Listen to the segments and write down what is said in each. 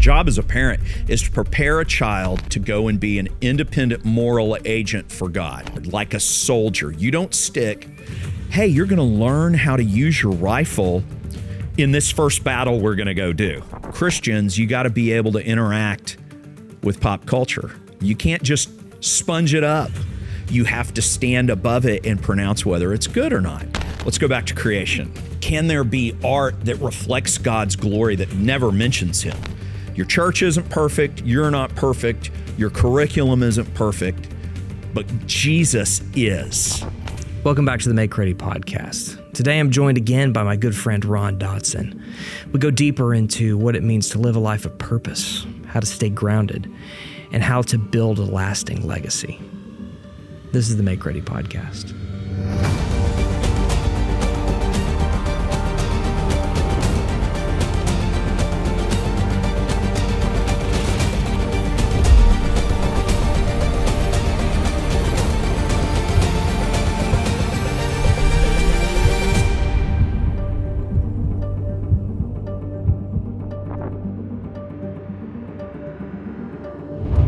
job as a parent is to prepare a child to go and be an independent moral agent for God, like a soldier. You don't stick, hey, you're going to learn how to use your rifle in this first battle we're going to go do. Christians, you got to be able to interact with pop culture. You can't just sponge it up. You have to stand above it and pronounce whether it's good or not. Let's go back to creation. Can there be art that reflects God's glory that never mentions him? Your church isn't perfect. You're not perfect. Your curriculum isn't perfect. But Jesus is. Welcome back to the MakeReady Podcast. Today I'm joined again by my good friend Ron Dodson. We go deeper into what it means to live a life of purpose, how to stay grounded, and how to build a lasting legacy. This is the MakeReady Podcast.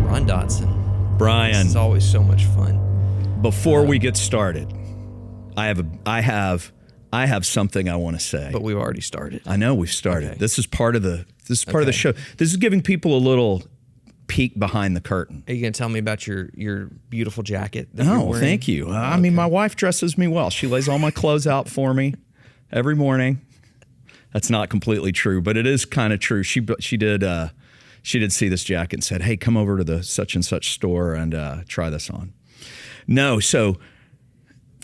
Ron Dodson. Brian. This is always so much fun. Before we get started, I have something I want to say. But we've already started. I know we've started. Okay. This is part of the show. This is giving people a little peek behind the curtain. Are you going to tell me about your beautiful jacket that you're Oh, wearing? thank you. I mean, my wife dresses me well. She lays all my clothes out for me every morning. That's not completely true, but it is kind of true. She did see this jacket and said, "Hey, come over to the such and such store and try this on." No, so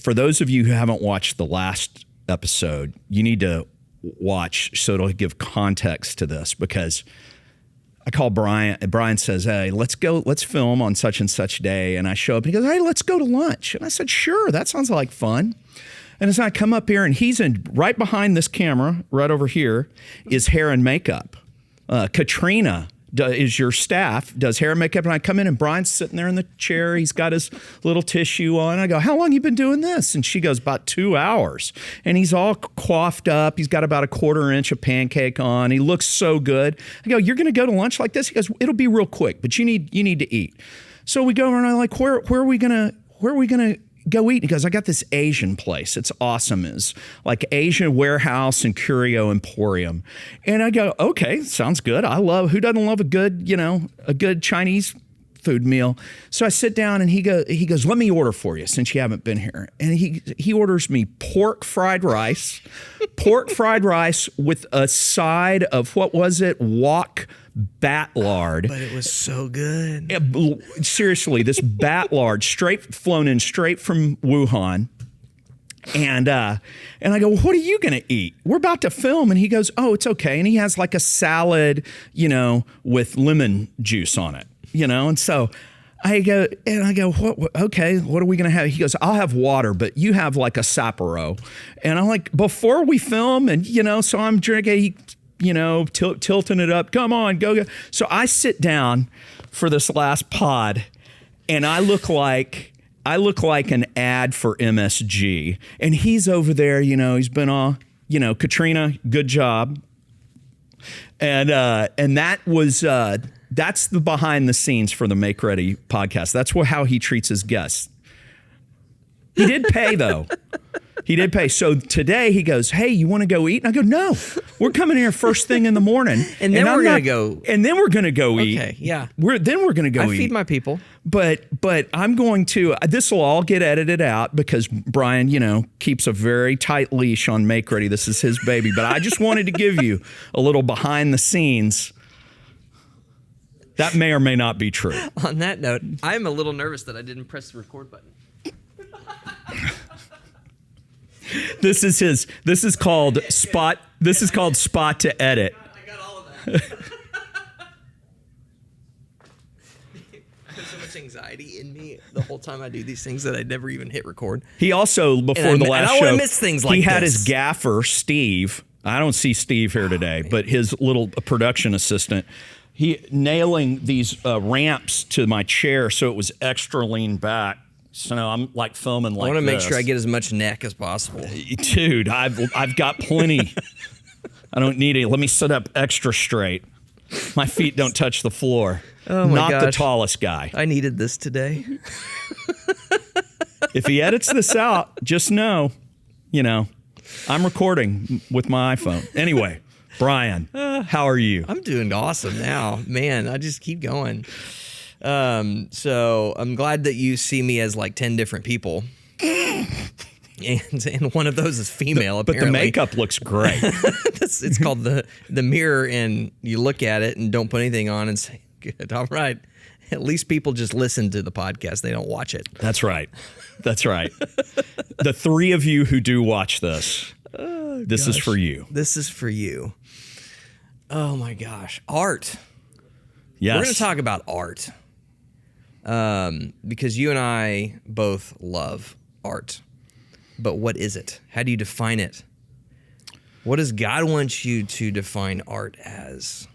for those of you who haven't watched the last episode, you need to watch so it'll give context to this, because I call Brian. Brian says, "Hey, let's film on such and such day." And I show up and he goes, "Hey, let's go to lunch." And I said, "Sure, that sounds like fun." And as I come up here and he's right behind this camera, right over here, is hair and makeup. Katrina is your staff, does hair and makeup, and I come in and Brian's sitting there in the chair. He's got his little tissue on. I go, "How long you been doing this?" And she goes, "About 2 hours." And he's all coiffed up. He's got about a 1/4 inch of pancake on. He looks so good. I go, "You're going to go to lunch like this?" He goes, "It'll be real quick, but you need to eat." So we go over and I'm like, where are we gonna go eat? He goes, "I got this Asian place. It's awesome. It's like Asian Warehouse and Curio Emporium." And I go, "Okay, sounds good. Who doesn't love a good Chinese food meal?" So I sit down and he goes, "Let me order for you since you haven't been here." And he orders me pork fried rice with a side of, what was it? Wok bat lard. But it was so good. Seriously, this bat lard flown in straight from Wuhan. And I go, "Well, what are you going to eat? We're about to film." And he goes, "Oh, it's okay." And he has like a salad, with lemon juice on it, and so I go, "What? Okay, what are we going to have?" He goes, "I'll have water, but you have like a Sapporo." And I'm like, before we film, and so I'm drinking, tilting it up. "Come on, go." So I sit down for this last pod, and I look like an ad for MSG. And he's over there, he's been all, "Katrina, good job." And that was that's the behind the scenes for the MakeReady Podcast. That's how he treats his guests. He did pay though. He did pay. So today he goes, "Hey, you want to go eat?" And I go, "No, we're coming here first thing in the morning." And then we're going to go. And then we're going to go eat. Okay, yeah. We're going to go eat. I feed my people. But I'm going to, this will all get edited out because Brian, keeps a very tight leash on MakeReady. This is his baby. But I just wanted to give you a little behind the scenes. That may or may not be true. On that note, I'm a little nervous that I didn't press the record button. This is called spot to edit. I got all of that. I have so much anxiety in me the whole time I do these things that I never even hit record. He also, before the last show, I don't show, want to miss things like he had this. his gaffer, Steve. I don't see Steve here today, but his little production assistant, he nailing these ramps to my chair so it was extra lean back. So now I'm like filming like this. I want to make sure I get as much neck as possible. Dude, I've got plenty. I don't need it. Let me sit up extra straight. My feet don't touch the floor. Oh my Not gosh. the tallest guy. I needed this today. If he edits this out, just know, I'm recording with my iPhone. Anyway, Brian, how are you? I'm doing awesome now. Man, I just keep going. So I'm glad that you see me as like 10 different people. And one of those is female, But apparently. the makeup looks great. It's called the mirror, and you look at it and don't put anything on and say, good, all right. At least people just listen to the podcast. They don't watch it. That's right. The three of you who do watch this, this is for you. This is for you. Oh my gosh. Art. Yes. We're going to talk about art. Because you and I both love art. But what is it? How do you define it? What does God want you to define art as?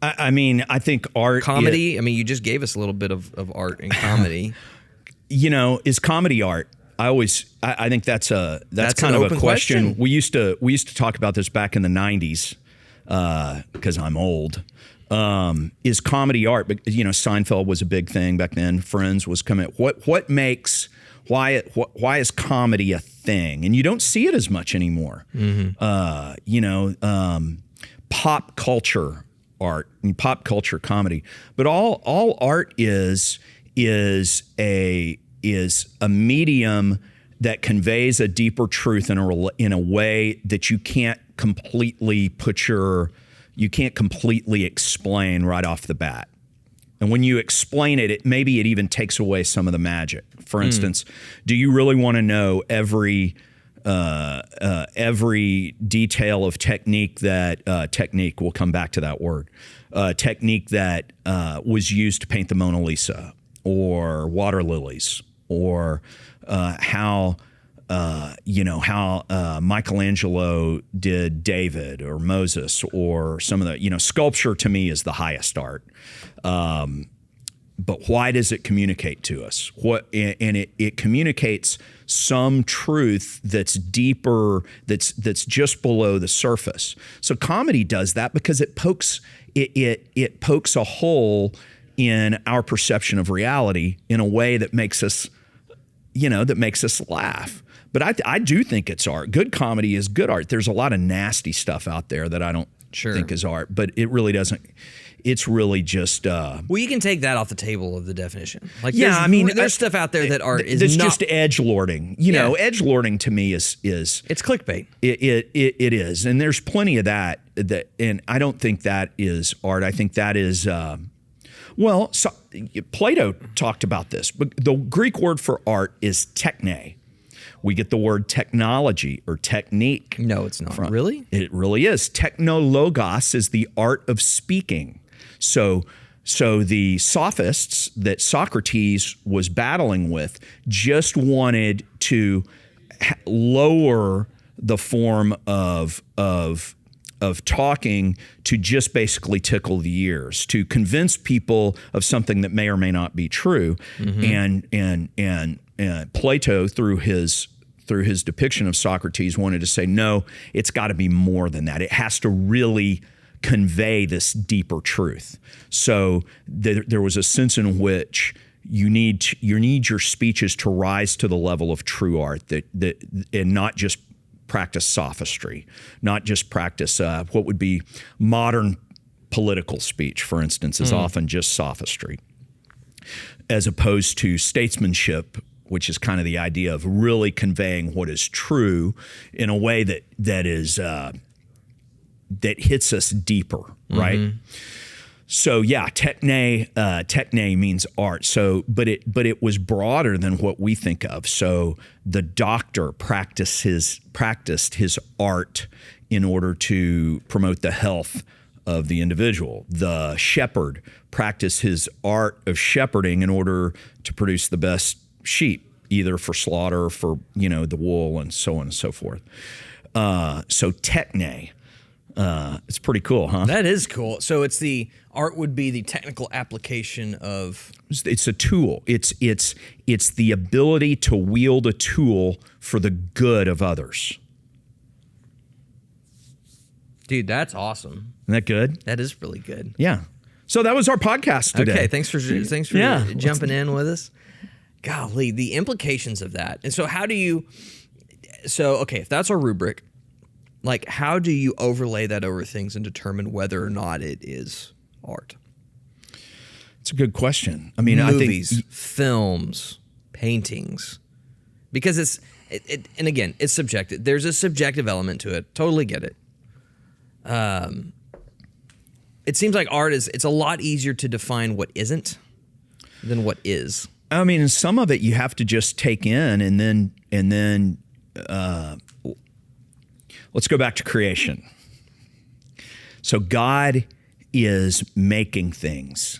I mean, I think art... Comedy? I mean, you just gave us a little bit of art and comedy. Is comedy art? I think that's kind of a open question. We used to talk about this back in the 90s, because I'm old. Is comedy art? But Seinfeld was a big thing back then. Friends was coming. Why is comedy a thing? And you don't see it as much anymore. Pop culture art and pop culture comedy. But all art is a medium that conveys a deeper truth in a way that you can't completely explain right off the bat. And when you explain it, maybe it even takes away some of the magic. For instance, do you really want to know every detail of technique technique, we'll come back to that word, technique that was used to paint the Mona Lisa or water lilies, or how Michelangelo did David or Moses, or some of the, sculpture to me is the highest art. But why does it communicate to us? It communicates some truth that's deeper, that's just below the surface. So comedy does that because it pokes a hole in our perception of reality in a way that makes us laugh. But I do think it's art. Good comedy is good art. There's a lot of nasty stuff out there that I don't think is art, but it really doesn't. It's really just... well, you can take that off the table of the definition. There's stuff out there that art is it's not... just edgelording. Edgelording to me is... It's clickbait. It is. And there's plenty of that, and I don't think that is art. I think that is... Plato talked about this, but the Greek word for art is techne. We get the word technology or technique. No, it's not. Really? It really is. Technologos is the art of speaking. So the sophists that Socrates was battling with just wanted to lower the form of talking to just basically tickle the ears, to convince people of something that may or may not be true. And Plato, through his depiction of Socrates, wanted to say, no, it's got to be more than that. It has to really convey this deeper truth. So there was a sense in which you need your speeches to rise to the level of true art, and not just practice sophistry, not just practice what would be modern political speech, for instance, is often just sophistry, as opposed to statesmanship, which is kind of the idea of really conveying what is true in a way that hits us deeper, right? So yeah, techne means art. So, but it was broader than what we think of. So the doctor practiced his art in order to promote the health of the individual. The shepherd practiced his art of shepherding in order to produce the best sheep, either for slaughter or for the wool, and so on and so forth. So techne. It's pretty cool, huh? That is cool. So art would be the technical application of... It's a tool. It's the ability to wield a tool for the good of others. Dude, that's awesome. Isn't that good? That is really good. Yeah. So that was our podcast today. Okay, thanks for jumping in with us. Golly, the implications of that. And so if that's our rubric, like how do you overlay that over things and determine whether or not it is art? It's a good question. I mean, Movies, I think films, paintings, because and again, it's subjective. There's a subjective element to it. Totally get it. It seems like art it's a lot easier to define what isn't than what is. I mean, some of it you have to just take in, and then let's go back to creation. So God is making things,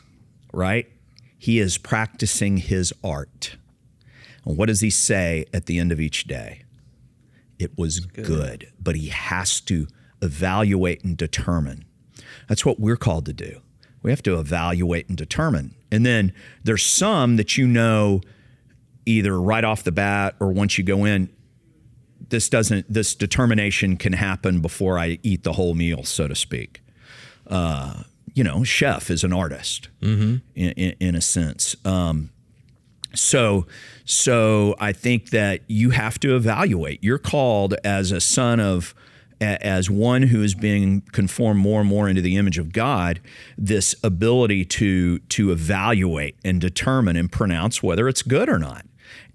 right? He is practicing his art. And what does he say at the end of each day? It was good. But he has to evaluate and determine. That's what we're called to do. We have to evaluate and determine. And then there's some that you know either right off the bat or once you go in, this determination can happen before I eat the whole meal, so to speak. Chef is an artist in a sense. So I think that you have to evaluate. You're called as a son of, as one who is being conformed more and more into the image of God, this ability to evaluate and determine and pronounce whether it's good or not.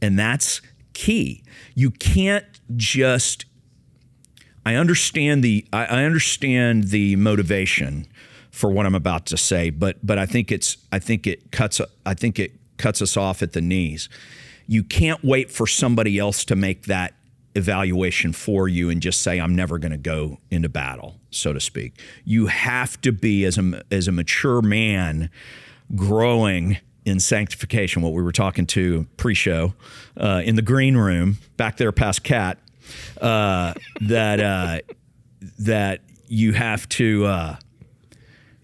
And that's key. You can't just, I understand the motivation for what I'm about to say, but I think it cuts us off at the knees. You can't wait for somebody else to make that evaluation for you and just say, I'm never going to go into battle, so to speak. You have to be, as a mature man, growing in sanctification, what we were talking to pre-show in the green room back there past Cat, that you have to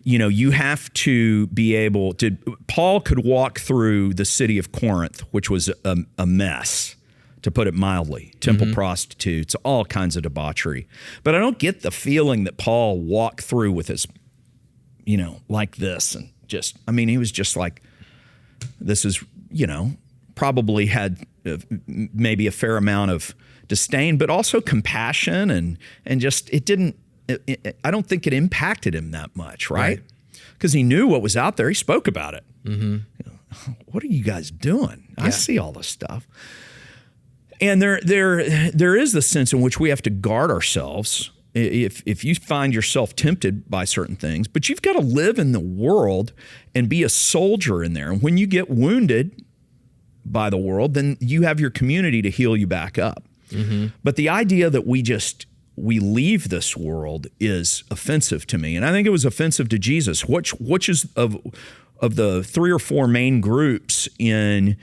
you have to be able to. Paul could walk through the city of Corinth, which was a mess, to put it mildly. Temple prostitutes, all kinds of debauchery. But I don't get the feeling that Paul walked through with his, like this, and just, he was just like, this is, probably had maybe a fair amount of disdain, but also compassion, and just, it didn't, I don't think it impacted him that much, right? Because he knew what was out there. He spoke about it. What are you guys doing? I see all this stuff. And there is the sense in which we have to guard ourselves if you find yourself tempted by certain things, but you've got to live in the world and be a soldier in there. And when you get wounded by the world, then you have your community to heal you back up. But the idea that we leave this world is offensive to me. And I think it was offensive to Jesus. Which is of the 3 or 4 main groups in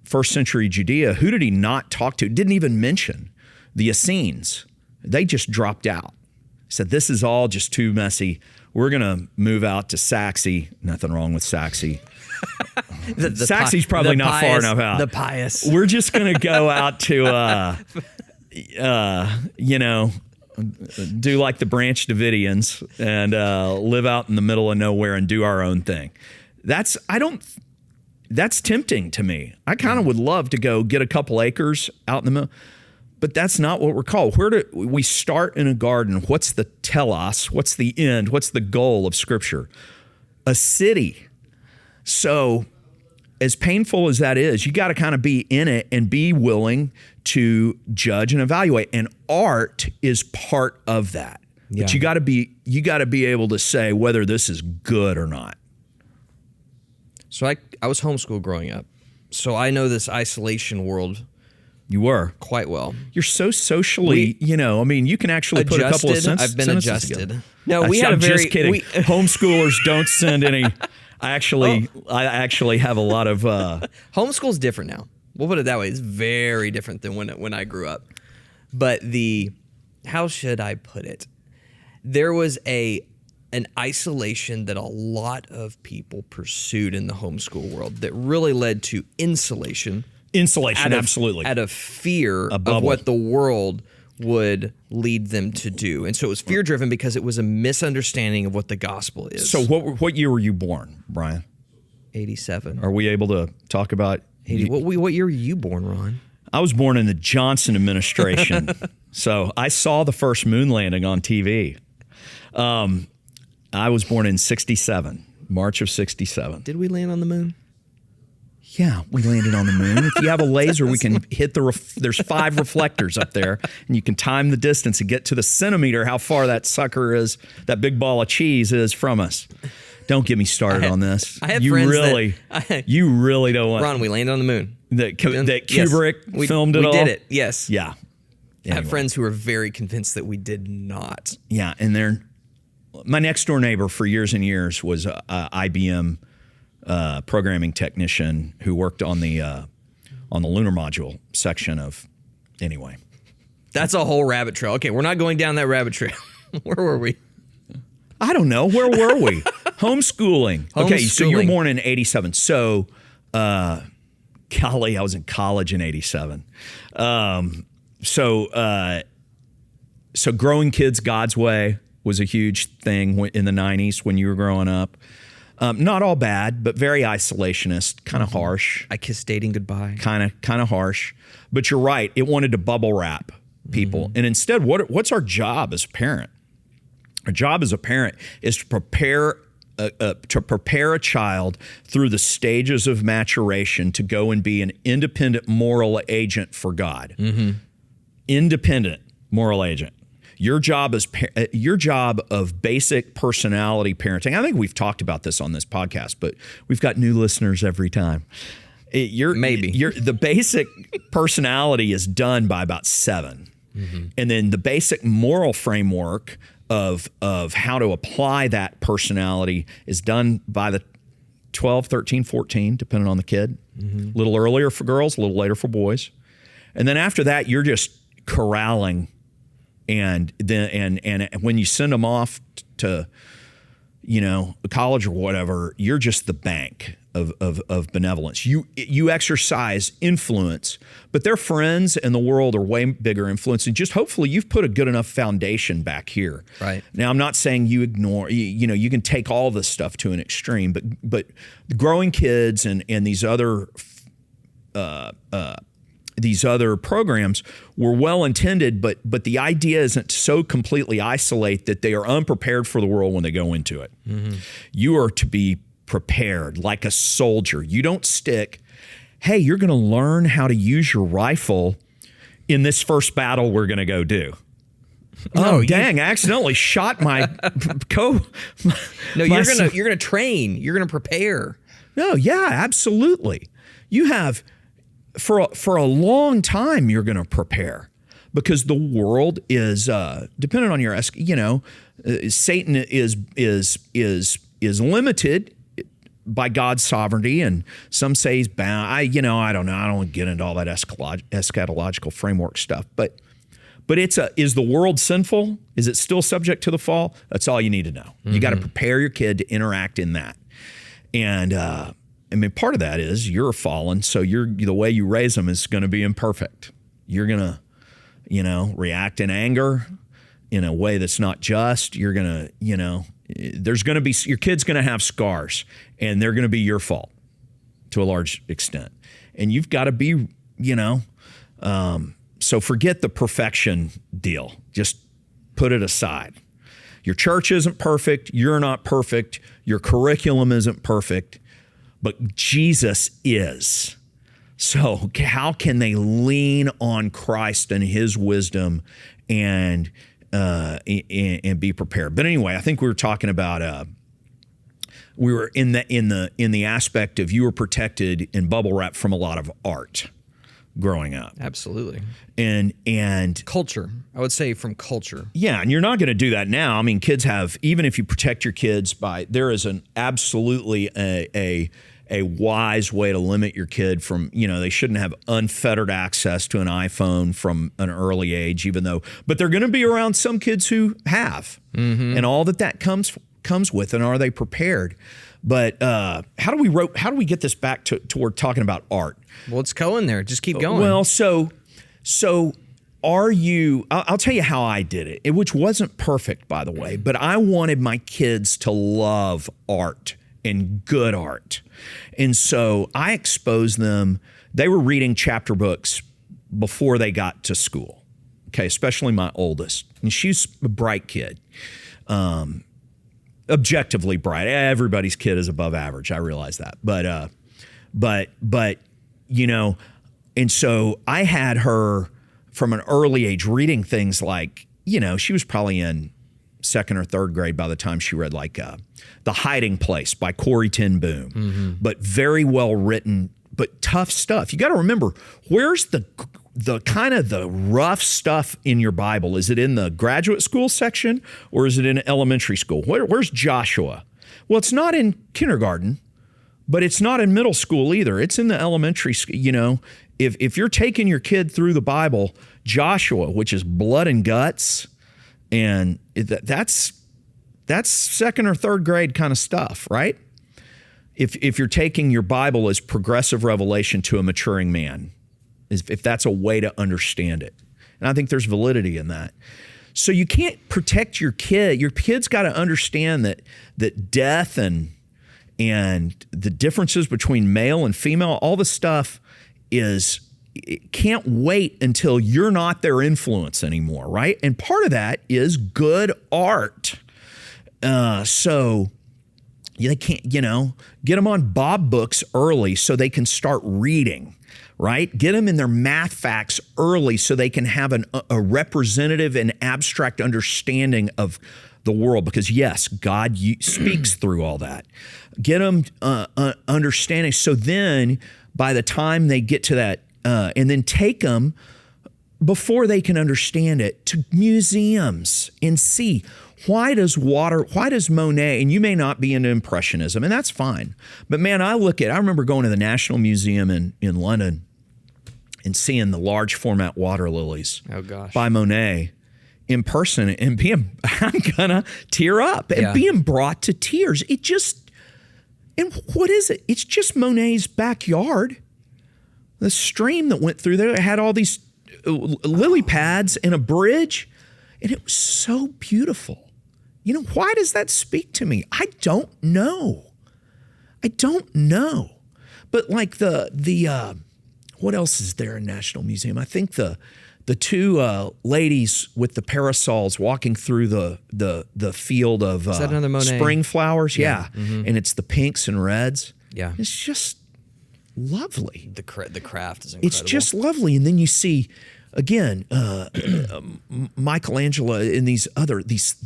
first century Judea, who did he not talk to? Didn't even mention the Essenes. They just dropped out. Said, this is all just too messy. We're going to move out to Saxe. Nothing wrong with Saxe. Saxe's probably not far enough out. The pious. We're just going to go out to, do like the Branch Davidians and live out in the middle of nowhere and do our own thing. That's tempting to me. I kind of would love to go get a couple acres out in the middle, but that's not what we're called. Where do we start in a garden? What's the telos? What's the end? What's the goal of Scripture? A city. So as painful as that is, you got to kind of be in it and be willing to judge and evaluate. And art is part of that. But you got to be able to say whether this is good or not. So I was homeschooled growing up, so I know this isolation world. You were quite well. You're so socially, you can actually put a couple of sentences. I've been adjusted. Together. No, I'm just kidding. Homeschoolers don't send any. I actually have a lot of. Homeschool's different now. We'll put it that way. It's very different than when I grew up. But how should I put it? There was an isolation that a lot of people pursued in the homeschool world that really led to insulation. Absolutely. Out of fear of what the world would lead them to do. And so it was fear-driven because it was a misunderstanding of what the gospel is. So what year were you born, Brian? 87. Are we able to talk about... 80. What year were you born, Ron? I was born in the Johnson administration. So I saw the first moon landing on TV. I was born in 67, March of 67. Did we land on the moon? Yeah, we landed on the moon. If you have a laser, we can hit there's 5 reflectors up there, and you can time the distance and get to the centimeter how far that sucker is, that big ball of cheese is from us. Don't get me started on this. I have friends you really don't want... Ron, we landed on the moon. That Kubrick filmed it all? We did it, yes. Yeah. I have friends who are very convinced that we did not. Yeah, and my next door neighbor for years and years was a IBM programming technician who worked on the lunar module section of... Anyway. That's a whole rabbit trail. Okay, we're not going down that rabbit trail. Where were we? I don't know. Where were we? Homeschooling. Okay, so you were born in 87. So, golly, I was in college in 87. So growing kids God's way was a huge thing in the 90s when you were growing up. Not all bad, but very isolationist, kind of harsh. I kissed dating goodbye. Kind of harsh. But you're right. It wanted to bubble wrap people. And instead, what's our job as a parent? Our job as a parent is to prepare a child through the stages of maturation to go and be an independent moral agent for God. Independent moral agent. Your job of basic personality parenting. I think we've talked about this on this podcast, but we've got new listeners every time. The basic personality is done by about 7. And then the basic moral framework of how to apply that personality is done by the 12, 13, 14, depending on the kid. A little earlier for girls, a little later for boys. And then after that, you're just corralling, and when you send them off to, college or whatever, you're just the bank of benevolence. You exercise influence, but their friends and the world are way bigger influence. And just hopefully you've put a good enough foundation back here. Right. Now, I'm not saying you ignore, you can take all this stuff to an extreme, but growing kids and these other programs were well intended, but the idea isn't to so completely isolate that they are unprepared for the world when they go into it. You are to be prepared like a soldier. You don't stick, hey, you're going to learn how to use your rifle in this first battle we're going to go do. I accidentally shot my No, you're going to train. You're going to prepare. No, yeah, absolutely. You have for a long time you're going to prepare, because the world is dependent on your Satan is limited by God's sovereignty, and some say he's bound. I don't know. I don't want to get into all that eschatological framework stuff, but is the world sinful? Is it still subject to the fall? That's all you need to know. You got to prepare your kid to interact in that. And part of that is you're fallen, so the way you raise them is going to be imperfect. You're going to, react in anger in a way that's not just. You're going to, there's going to be, your kid's going to have scars, and they're going to be your fault to a large extent. And you've got to be, so forget the perfection deal. Just put it aside. Your church isn't perfect. You're not perfect. Your curriculum isn't perfect, but Jesus is. So how can they lean on Christ and his wisdom and be prepared? But anyway, I think we were talking about we were in the aspect of you were protected in bubble wrap from a lot of art growing up. Absolutely. And culture. I would say from culture. Yeah, and you're not going to do that now. I mean, kids have, even if you protect your kids there is an absolutely a wise way to limit your kid from, they shouldn't have unfettered access to an iPhone from an early age, but they're going to be around some kids who have, and all that comes with, and are they prepared? But how do we get this back toward talking about art? Well, let's go in there. Just keep going. Well, so I'll tell you how I did it, which wasn't perfect, by the way, but I wanted my kids to love art and good art. And so I exposed them. They were reading chapter books before they got to school, okay, especially my oldest. And she's a bright kid, objectively bright. Everybody's kid is above average. I realize that. But you know, and so I had her from an early age reading things like, you know, she was probably in second or third grade by the time she read like The Hiding Place by Corrie ten Boom, but very well written, but tough stuff. You got to remember, where's the kind of the rough stuff in your Bible? Is it in the graduate school section or is it in elementary school? Where's Joshua? Well, it's not in kindergarten, but it's not in middle school either. It's in the elementary school. You know, if you're taking your kid through the Bible, Joshua, which is blood and guts, and that's second or third grade kind of stuff, right? If you're taking your Bible as progressive revelation to a maturing man, if that's a way to understand it. And I think there's validity in that. So you can't protect your kid. Your kid's got to understand that death and the differences between male and female, all the stuff it can't wait until you're not their influence anymore, right? And part of that is good art. So they can't, get them on Bob books early so they can start reading, right? Get them in their math facts early so they can have a representative and abstract understanding of the world, because yes, God speaks through all that. Get them understanding. So then by the time they get to that, and then take them before they can understand it to museums and see why does Monet, and you may not be into Impressionism, and that's fine. But man, I remember going to the National Museum in London and seeing the large format water lilies by Monet in person and I'm gonna tear up and being brought to tears. And what is it? It's just Monet's backyard. The stream that went through there, it had all these lily pads and a bridge, and it was so beautiful. Why does that speak to me? I don't know. But like the what else is there in National Museum? I think the two ladies with the parasols walking through the field of is that another Monet? Spring flowers. Yeah. Mm-hmm. And it's the pinks and reds. Yeah. It's just lovely. The craft is incredible. It's just lovely. And then you see, again, Michelangelo in the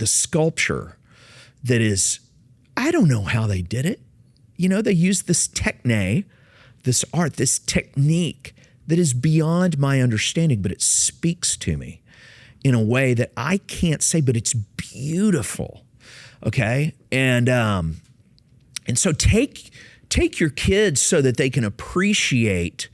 sculpture that is, I don't know how they did it. They used this this art, this technique that is beyond my understanding, but it speaks to me in a way that I can't say, but it's beautiful. Okay. And so take your kids so that they can appreciate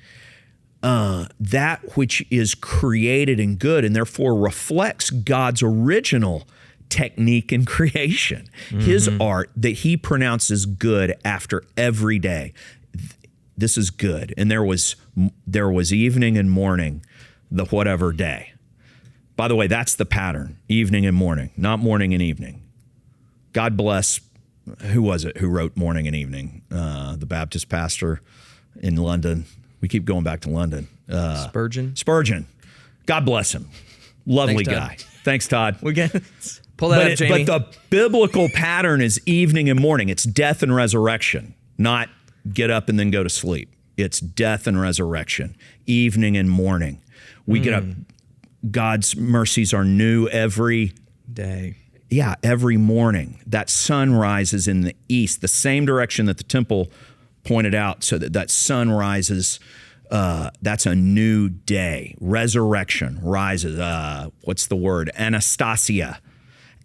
that which is created and good, and therefore reflects God's original technique in creation, his art that he pronounces good after every day. This is good. And there was evening and morning, the whatever day. By the way, that's the pattern, evening and morning, not morning and evening. God bless, who was it who wrote morning and evening? The Baptist pastor in London. We keep going back to London. Spurgeon. God bless him. Lovely guy. Thanks, Todd. We're getting pull that up, Jamie. But the biblical pattern is evening and morning. It's death and resurrection, not get up and then go to sleep. It's death and resurrection, evening and morning. We get up. God's mercies are new every day. Yeah, every morning. That sun rises in the east, the same direction that the temple pointed out, so that sun rises. That's a new day. Resurrection rises. What's the word? Anastasia.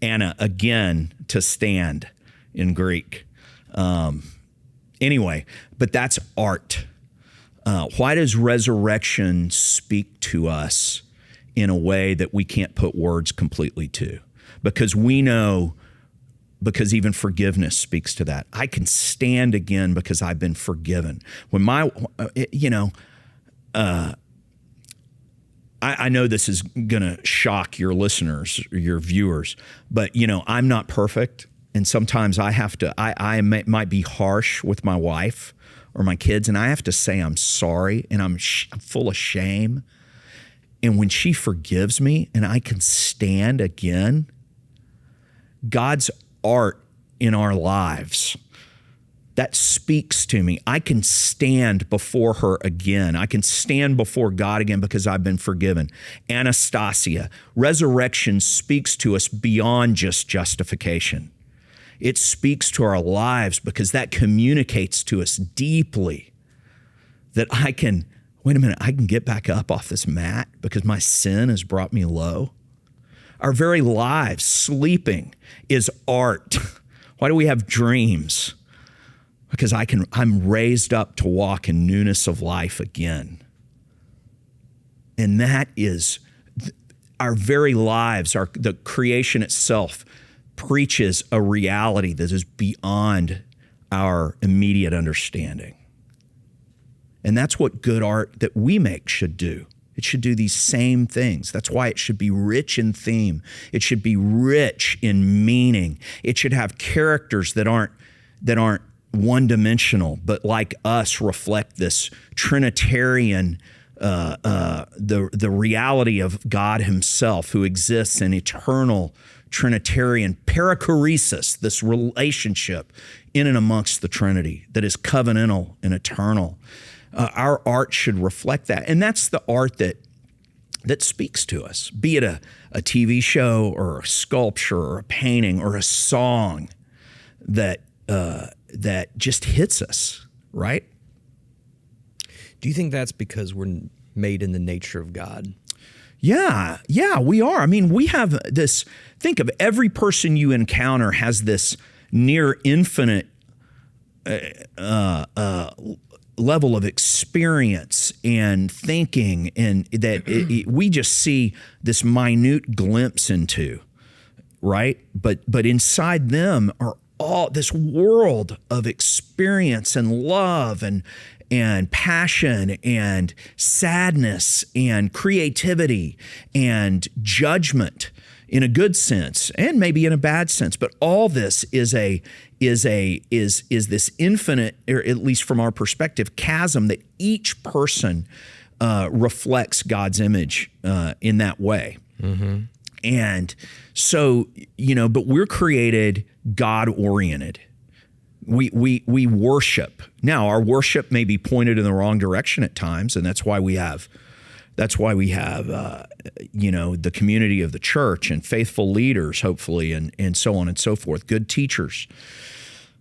Anna, again, to stand in Greek. Anyway, but that's art. Why does resurrection speak to us in a way that we can't put words completely to? Because we know, because even forgiveness speaks to that. I can stand again because I've been forgiven. When I know this is going to shock your listeners, your viewers, but I'm not perfect. And sometimes I might be harsh with my wife or my kids, and I have to say I'm sorry, and I'm full of shame. And when she forgives me and I can stand again, God's art in our lives, that speaks to me. I can stand before her again. I can stand before God again because I've been forgiven. Anastasia, resurrection speaks to us beyond just justification. It speaks to our lives because that communicates to us deeply that I can get back up off this mat because my sin has brought me low. Our very lives, sleeping, is art. Why do we have dreams? Because I'm raised up to walk in newness of life again. And that is our very lives, the creation itself preaches a reality that is beyond our immediate understanding. And that's what good art that we make should do. It should do these same things. That's why it should be rich in theme. It should be rich in meaning. It should have characters that aren't one-dimensional, but like us reflect this Trinitarian, the reality of God himself who exists in eternal Trinitarian perichoresis, this relationship in and amongst the Trinity that is covenantal and eternal. Our art should reflect that. And that's the art that speaks to us, be it a TV show or a sculpture or a painting or a song that just hits us, right? Do you think that's because we're made in the nature of God? Yeah, we are. I mean, we have this, think of every person you encounter has this near infinite level of experience and thinking, and that we just see this minute glimpse into, right? But inside them are all this world of experience and love and passion and sadness and creativity and judgment in a good sense and maybe in a bad sense. But all this is this infinite, or at least from our perspective, chasm that each person reflects God's image in that way. Mm-hmm. And so, but we're created God-oriented. We worship. Now, our worship may be pointed in the wrong direction at times, and that's why we have the community of the church and faithful leaders, hopefully, and so on and so forth, good teachers.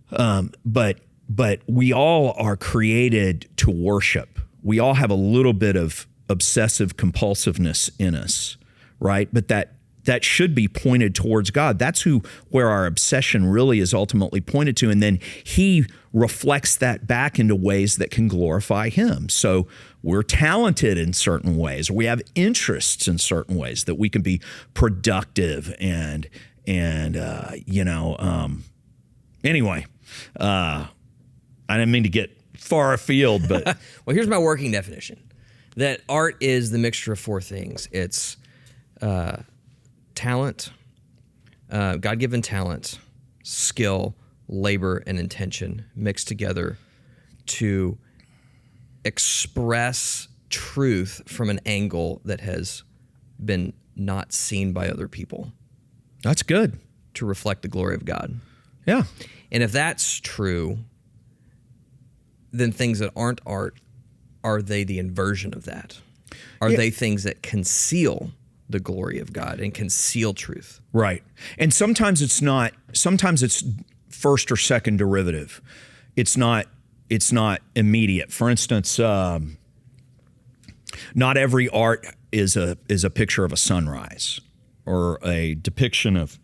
But we all are created to worship. We all have a little bit of obsessive compulsiveness in us, right? But that should be pointed towards God. That's where our obsession really is ultimately pointed to. And then he reflects that back into ways that can glorify him. So we're talented in certain ways. We have interests in certain ways that we can be productive and anyway, I didn't mean to get far afield, but. Well, here's my working definition. That art is the mixture of four things. It's talent, God-given talent, skill, labor, and intention mixed together to express truth from an angle that has been not seen by other people. That's good. To reflect the glory of God. Yeah. And if that's true, then things that aren't art, are they the inversion of that? Are they things that conceal the glory of God and conceal truth? Right. And sometimes it's not, sometimes it's first or second derivative. It's not immediate. For instance, not every art is a picture of a sunrise or a depiction of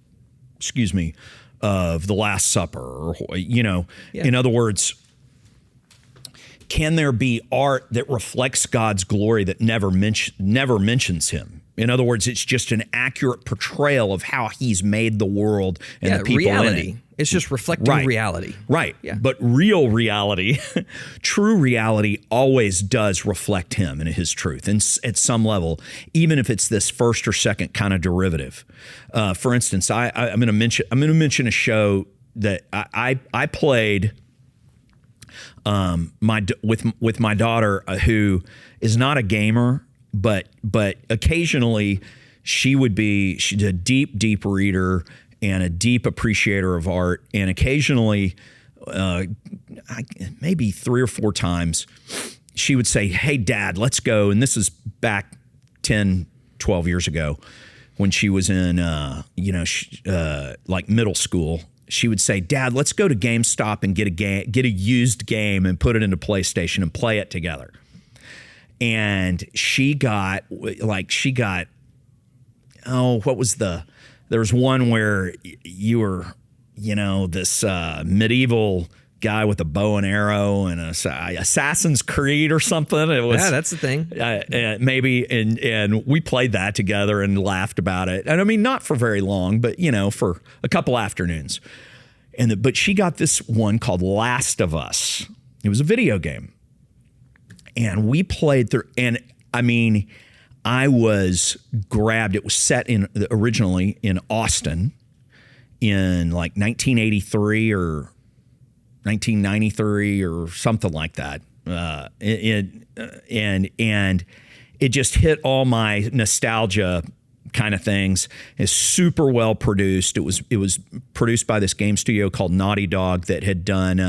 the Last Supper, or in other words, can there be art that reflects God's glory that never mentions him? In other words, it's just an accurate portrayal of how he's made the world and the people reality. in it. It's just reflecting reality. Right. Yeah. But real reality, true reality always does reflect him and his truth. And at some level, even if it's this first or second kind of derivative. For instance, I'm going to mention a show that I played with my daughter, who is not a gamer, but occasionally she's a deep reader and a deep appreciator of art, and occasionally, maybe 3 or 4 times, she would say, "Hey, Dad, let's go." And this is back 10, 12 years ago when she was in, like middle school. She would say, "Dad, let's go to GameStop and get a used game and put it into PlayStation and play it together." And there was one where you were, this medieval guy with a bow and arrow and Assassin's Creed or something. It was, yeah, that's the thing. Maybe, and we played that together and laughed about it. And I mean, not for very long, but for a couple afternoons. But she got this one called Last of Us. It was a video game, and we played through. And I mean, I was grabbed. It was set originally in Austin in like 1983 or 1993 or something like that. And it just hit all my nostalgia kind of things. It's super well produced. It was produced by this game studio called Naughty Dog that had done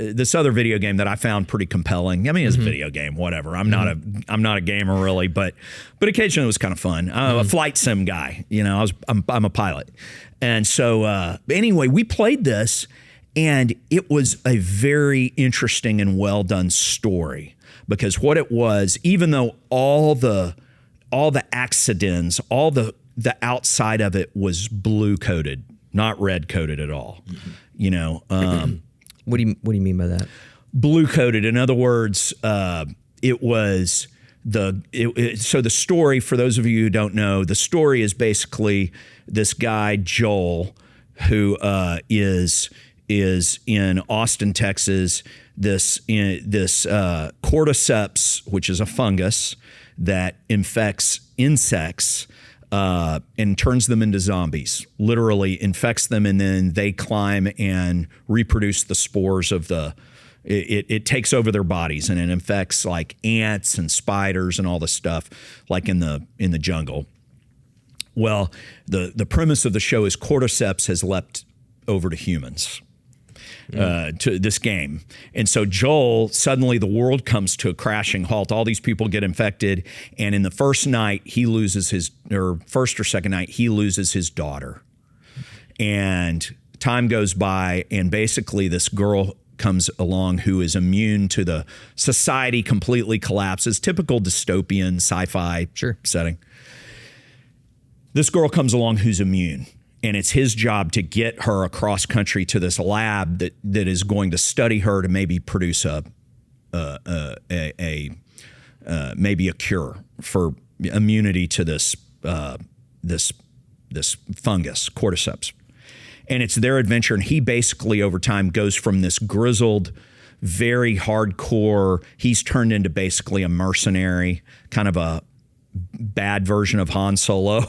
this other video game that I found pretty compelling. I mean, it's a video game, whatever. I'm not a gamer really, but occasionally it was kind of fun. I'm a flight sim guy, I'm a pilot. And so anyway, we played this, and it was a very interesting and well done story, because what it was, even though all the accidents, all the outside of it was blue coated, not red coated at all. What do you mean by that? Blue coated. In other words, it was so the story, for those of you who don't know, the story is basically this guy Joel, who is in Austin, Texas. This cordyceps, which is a fungus that infects insects. And turns them into zombies, literally infects them, and then they climb and reproduce the spores of it takes over their bodies, and it infects like ants and spiders and all this stuff, like in the jungle. Well, the premise of the show is cordyceps has leapt over to humans. To this game. And so Joel, suddenly the world comes to a crashing halt. All these people get infected. And in the first night, first or second night, he loses his daughter. And time goes by, and basically this girl comes along who is immune to the society, completely collapses. Typical dystopian sci-fi setting. This girl comes along who's immune. And it's his job to get her across country to this lab that is going to study her to maybe produce maybe a cure for immunity to this fungus, cordyceps. And it's their adventure. And he basically over time goes from this grizzled, very hardcore, he's turned into basically a mercenary, kind of a bad version of Han Solo,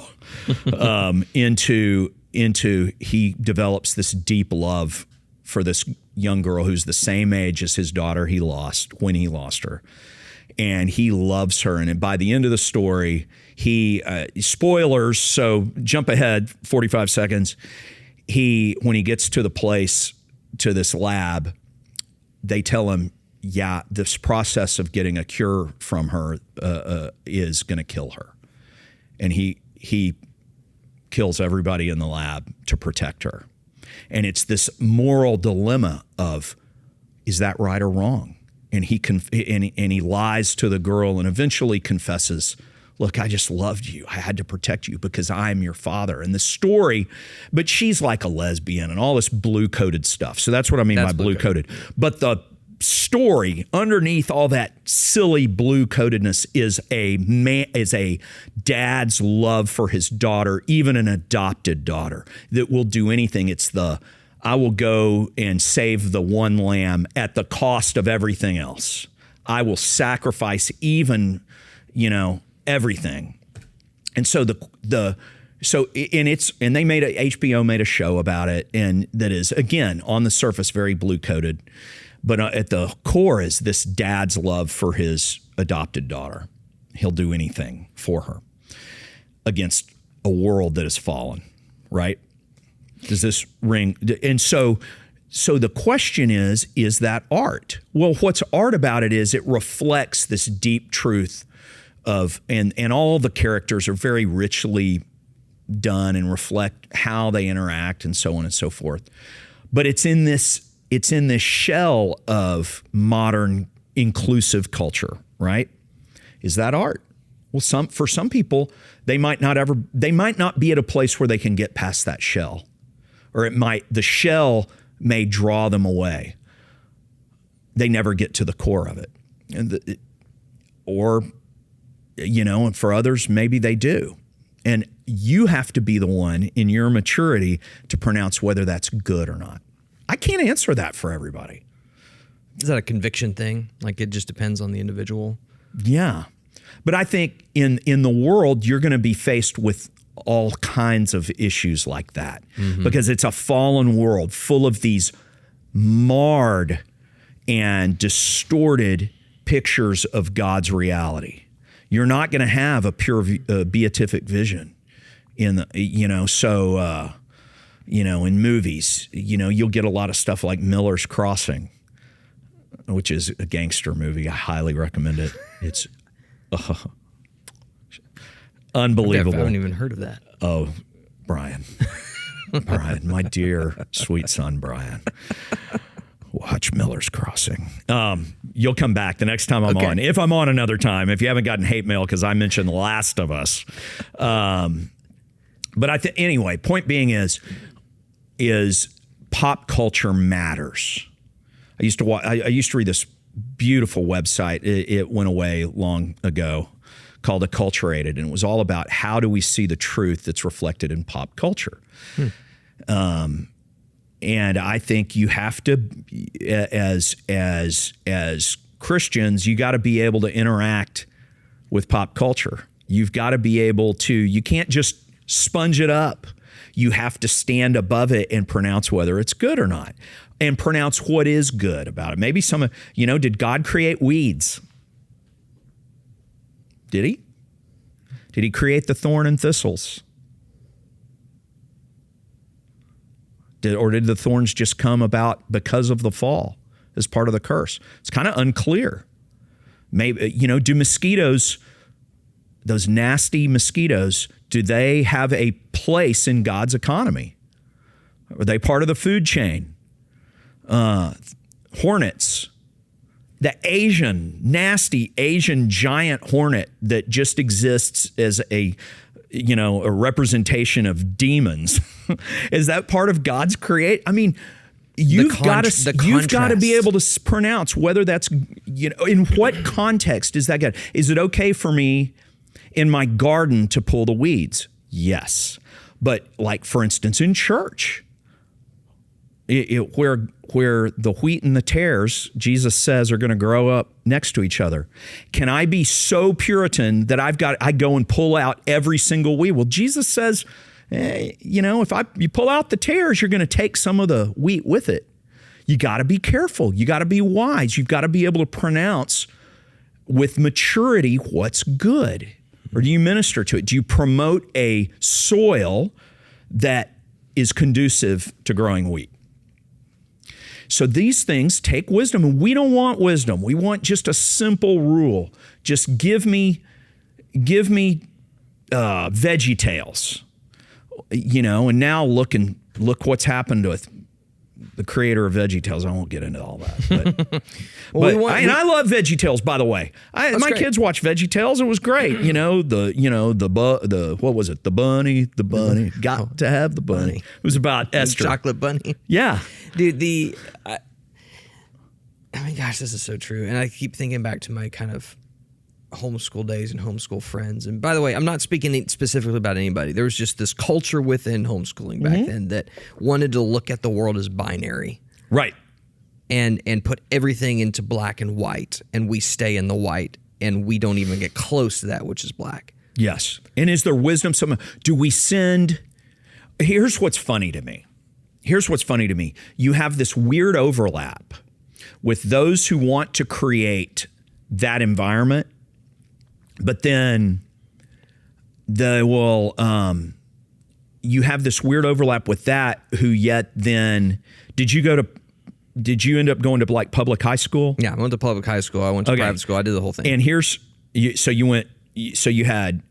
into he develops this deep love for this young girl who's the same age as his daughter he lost when he lost her. And he loves her. And by the end of the story, spoilers, so jump ahead 45 seconds. When he gets to the place, to this lab, they tell him, yeah, this process of getting a cure from her is going to kill her. And he kills everybody in the lab to protect her. And it's this moral dilemma of, is that right or wrong? And he lies to the girl and eventually confesses, look, I just loved you. I had to protect you because I'm your father. And the story, but she's like a lesbian and all this blue-coated stuff. So that's what I mean by blue-coated. But story underneath all that silly blue-codedness is a dad's love for his daughter, even an adopted daughter, that will do anything. It's I will go and save the one lamb at the cost of everything else. I will sacrifice even, everything. And so HBO made a show about it, and that is, again, on the surface very blue-coded, but at the core is this dad's love for his adopted daughter. He'll do anything for her against a world that has fallen, right? Does this ring? And so the question is that art? Well, what's art about it is it reflects this deep truth of, and all the characters are very richly done and reflect how they interact and so on and so forth. But it's in this shell of modern inclusive culture, right? Is that art? Well, for some people, they might not be at a place where they can get past that shell, or the shell may draw them away. They never get to the core of it. And for others, maybe they do. And you have to be the one in your maturity to pronounce whether that's good or not. I can't answer that for everybody. Is that a conviction thing? Like it just depends on the individual? Yeah. But I think in the world, you're going to be faced with all kinds of issues like that, because it's a fallen world full of these marred and distorted pictures of God's reality. You're not going to have a pure beatific vision in in movies. You'll get a lot of stuff like Miller's Crossing, which is a gangster movie. I highly recommend it. It's unbelievable. I haven't even heard of that. Oh, Brian, my dear sweet son, Brian. Watch Miller's Crossing. You'll come back the next time I'm on. If I'm on another time, if you haven't gotten hate mail because I mentioned The Last of Us. But anyway, point being is pop culture matters. I used to read this beautiful website. It went away long ago, called Acculturated, and it was all about how do we see the truth that's reflected in pop culture. And I think you have to, as Christians, you got to be able to interact with pop culture. You've got to be able to. You can't just sponge it up. You have to stand above it and pronounce whether it's good or not, and pronounce what is good about it. Maybe did God create weeds? Did he? Did he create the thorn and thistles? Or did the thorns just come about because of the fall as part of the curse? It's kind of unclear. Maybe, do mosquitoes, those nasty mosquitoes, do they have a place in God's economy? Are they part of the food chain? Hornets, the nasty Asian giant hornet that just exists as a representation of demons. Is that part of God's create? I mean, you've got to be able to pronounce whether that's, in what context is that good? Is it okay for me in my garden to pull the weeds? Yes. But like, for instance, in church, where the wheat and the tares, Jesus says, are going to grow up next to each other. Can I be so Puritan that I go and pull out every single weed? Well, Jesus says, if you pull out the tares, you're going to take some of the wheat with it. You got to be careful. You got to be wise. You've got to be able to pronounce with maturity what's good. Or do you minister to it? Do you promote a soil that is conducive to growing wheat? So these things take wisdom, and we don't want wisdom. We want just a simple rule. Just give me Veggie Tales, and now look what's happened with the creator of Veggie Tales. I won't get into all that. But, I love Veggie Tales, by the way. My kids watch Veggie Tales. It was great. What was it? The bunny. Got to have the bunny. It was about Esther. Chocolate bunny. Yeah. Dude, I mean, gosh, this is so true. And I keep thinking back to my kind of homeschool days and homeschool friends. And by the way, I'm not speaking specifically about anybody. There was just this culture within homeschooling back then that wanted to look at the world as binary. Right. And put everything into black and white, and we stay in the white, and we don't even get close to that, which is black. Yes. And is there wisdom? Do we send? Here's what's funny to me. You have this weird overlap with those who want to create that environment, but then you have this weird overlap with that who yet then, did you end up going to like public high school? Yeah, I went to public high school. I went to private school. I did the whole thing. And you had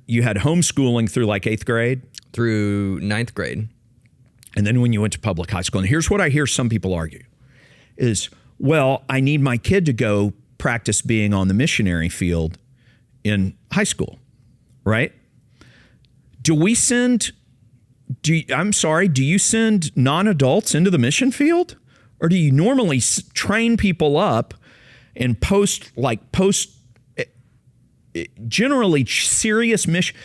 homeschooling through like 8th grade? Through 9th grade. And then when you went to public high school, and here's what I hear some people argue is, well, I need my kid to go practice being on the missionary field in high school, right? Do you send non-adults into the mission field? Or do you normally train people up and post generally serious mission?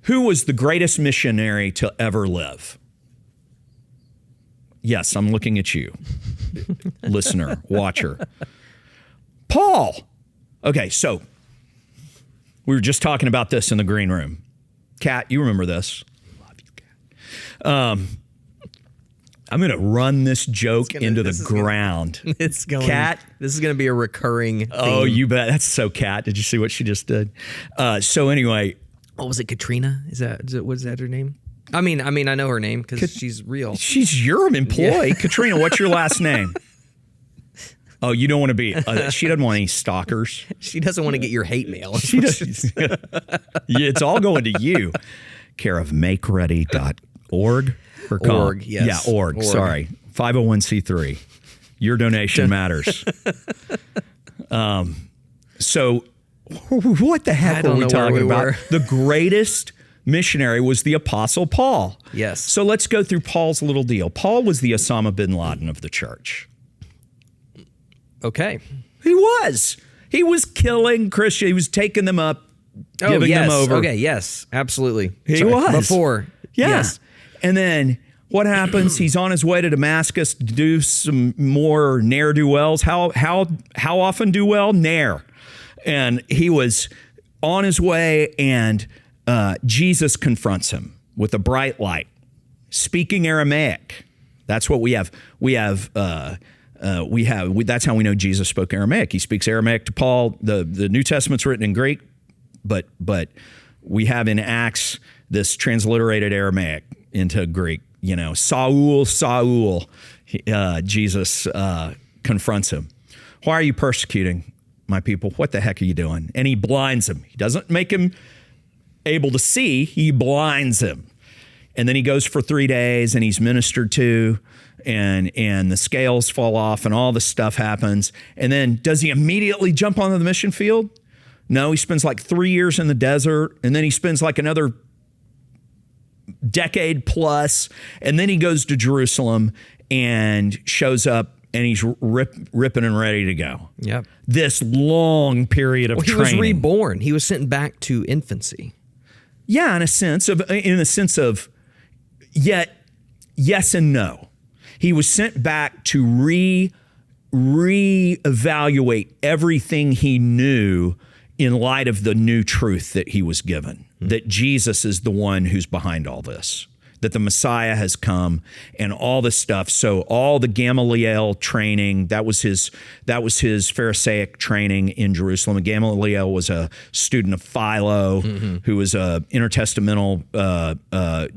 Who was the greatest missionary to ever live? Yes, I'm looking at you, listener, watcher. Paul. Okay, so we were just talking about this in the green room. Kat, you remember this. Love you, Kat. I'm going to run this joke into the ground. This is going to be a recurring theme. Oh, you bet. That's so Kat. Did you see what she just did? So anyway. What was it, Katrina? Was that her name? I mean, I know her name because she's real. She's your employee. Yeah. Katrina, what's your last name? Oh, you don't want to be. She doesn't want any stalkers. She doesn't want to get your hate mail. She does. It's all going to you. Care of MakeReady.org. Org, yes. Yeah, org. Sorry. 501c3. Your donation matters. So what the heck are we talking about? The greatest missionary was the Apostle Paul. Yes. So let's go through Paul's little deal. Paul was the Osama bin Laden of the church. Okay. He was killing Christians. He was taking them up, giving them over. Okay, yes, absolutely. He was. Before. Yeah. Yes. And then what happens? He's on his way to Damascus to do some more ne'er-do-wells. How often do well? Ne'er. And he was on his way, and Jesus confronts him with a bright light, speaking Aramaic. That's what we have. That's how we know Jesus spoke Aramaic. He speaks Aramaic to Paul. The New Testament's written in Greek, but we have in Acts this transliterated Aramaic into Greek. Saul, Jesus confronts him. Why are you persecuting my people? What the heck are you doing? And he blinds him. He doesn't make him able to see. He blinds him. And then he goes for 3 days and he's ministered to, and the scales fall off and all this stuff happens. And then does he immediately jump onto the mission field? No, he spends like 3 years in the desert, and then he spends like another decade plus, and then he goes to Jerusalem and shows up, and he's ripping and ready to go. Yep. This long period of training. He was reborn. He was sent back to infancy. Yeah, in a sense of yet yes and no. He was sent back to reevaluate everything he knew in light of the new truth that he was given, that Jesus is the one who's behind all this, that the Messiah has come and all this stuff. So all the Gamaliel training, that was his Pharisaic training in Jerusalem. And Gamaliel was a student of Philo, who was a intertestamental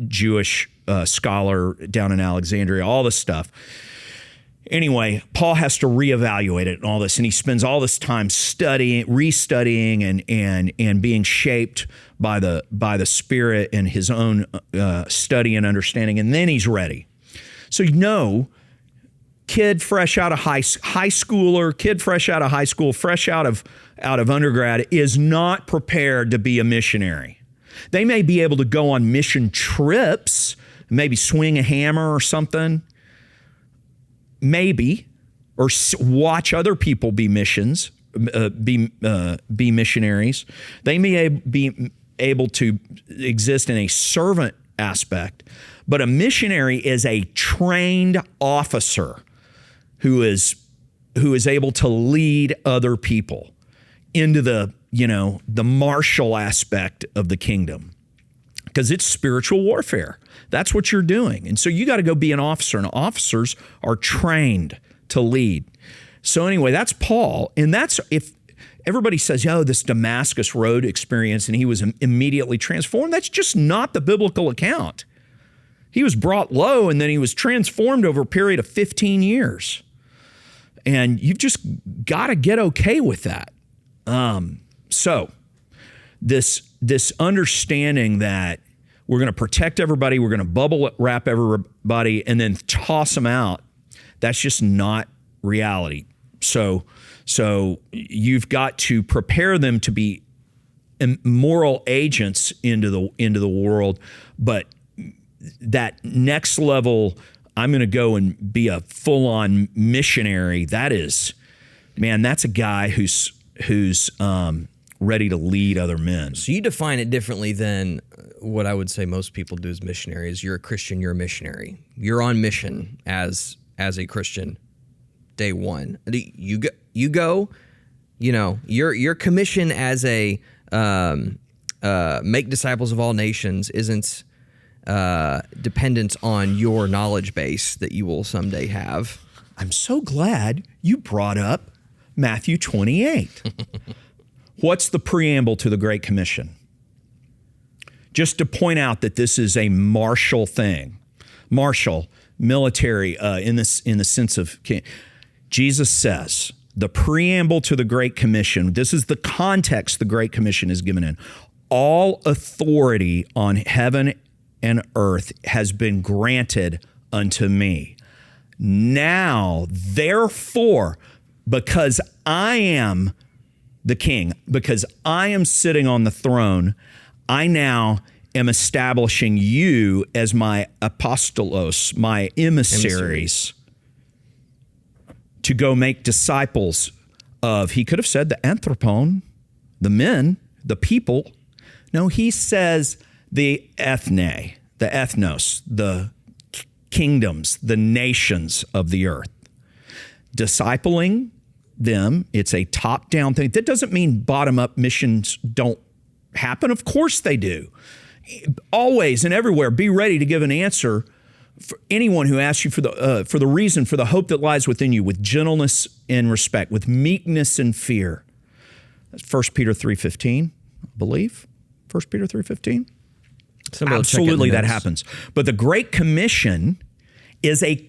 Jewish scholar down in Alexandria, all this stuff. Anyway, Paul has to reevaluate it and all this, and he spends all this time studying, restudying, and being shaped by the Spirit and his own study and understanding, and then he's ready. So kid fresh out of high schooler, kid fresh out of high school, fresh out of undergrad is not prepared to be a missionary. They may be able to go on mission trips, maybe swing a hammer or something. Maybe, or watch other people be missionaries. They may be able to exist in a servant aspect, but a missionary is a trained officer who is able to lead other people into the martial aspect of the kingdom, because it's spiritual warfare. That's what you're doing. And so you got to go be an officer, and officers are trained to lead. So anyway, that's Paul. And that's, if everybody says, this Damascus Road experience and he was immediately transformed, that's just not the biblical account. He was brought low and then he was transformed over a period of 15 years. And you've just got to get okay with that. So this understanding that we're going to protect everybody, we're going to bubble wrap everybody, and then toss them out, that's just not reality. So you've got to prepare them to be moral agents into the world, but that next level, I'm going to go and be a full-on missionary. That's a guy who's ready to lead other men. So you define it differently than what I would say most people do as missionaries. You're a Christian, you're a missionary. You're on mission as a Christian. Day one, you're commissioned as a make disciples of all nations isn't dependent on your knowledge base that you will someday have. I'm so glad you brought up Matthew 28. What's the preamble to the Great Commission? Just to point out that this is a martial thing. Martial, military, in the sense of... Jesus says, the preamble to the Great Commission, this is the context the Great Commission is given in. All authority on heaven and earth has been granted unto me. Now, therefore, because I am the king, because I am sitting on the throne, I now am establishing you as my apostolos, my emissaries. To go make disciples of, he could have said the anthropon, the men, the people. No, he says the ethne, the ethnos, the kingdoms, the nations of the earth. Discipling them, it's a top-down thing. That doesn't mean bottom-up missions don't happen. Of course they do. Always and everywhere, be ready to give an answer for anyone who asks you for the reason, for the hope that lies within you, with gentleness and respect, with meekness and fear. That's 1 Peter 3:15, I believe. 1 Peter 3:15. Absolutely, that happens. But the Great Commission is a